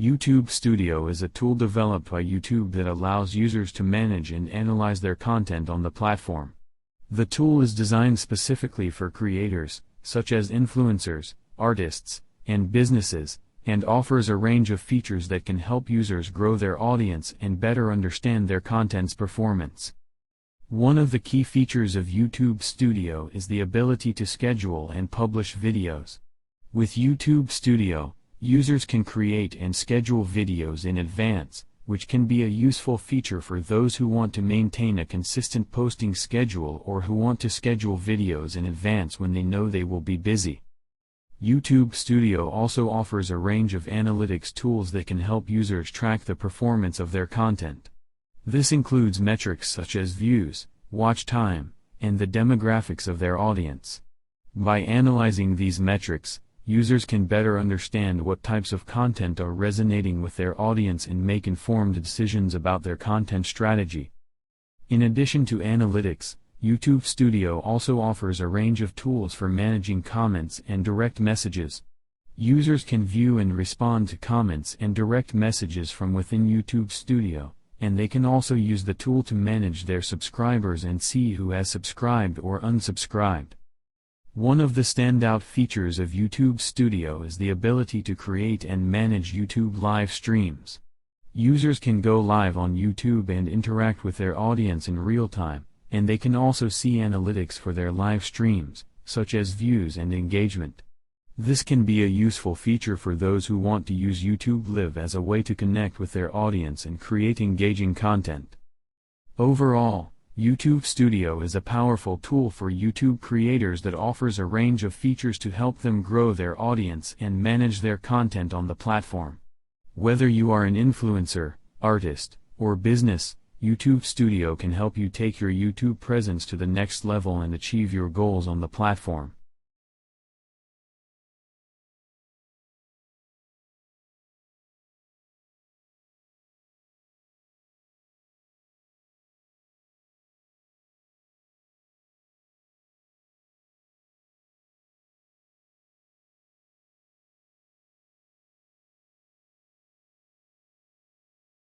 YouTube Studio is a tool developed by YouTube that allows users to manage and analyze their content on the platform. The tool is designed specifically for creators, such as influencers, artists, and businesses, and offers a range of features that can help users grow their audience and better understand their content's performance. One of the key features of YouTube Studio is the ability to schedule and publish videos. With YouTube Studio, users can create and schedule videos in advance, which can be a useful feature for those who want to maintain a consistent posting schedule or who want to schedule videos in advance when they know they will be busy. YouTube Studio also offers a range of analytics tools that can help users track the performance of their content. This includes metrics such as views, watch time, and the demographics of their audience. By analyzing these metrics, users can better understand what types of content are resonating with their audience and make informed decisions about their content strategy. In addition to analytics, YouTube Studio also offers a range of tools for managing comments and direct messages. Users can view and respond to comments and direct messages from within YouTube Studio, and they can also use the tool to manage their subscribers and see who has subscribed or unsubscribed. One of the standout features of YouTube Studio is the ability to create and manage YouTube live streams. Users can go live on YouTube and interact with their audience in real time, and they can also see analytics for their live streams, such as views and engagement. This can be a useful feature for those who want to use YouTube Live as a way to connect with their audience and create engaging content. Overall, YouTube Studio is a powerful tool for YouTube creators that offers a range of features to help them grow their audience and manage their content on the platform. Whether you are an influencer, artist, or business, YouTube Studio can help you take your YouTube presence to the next level and achieve your goals on the platform.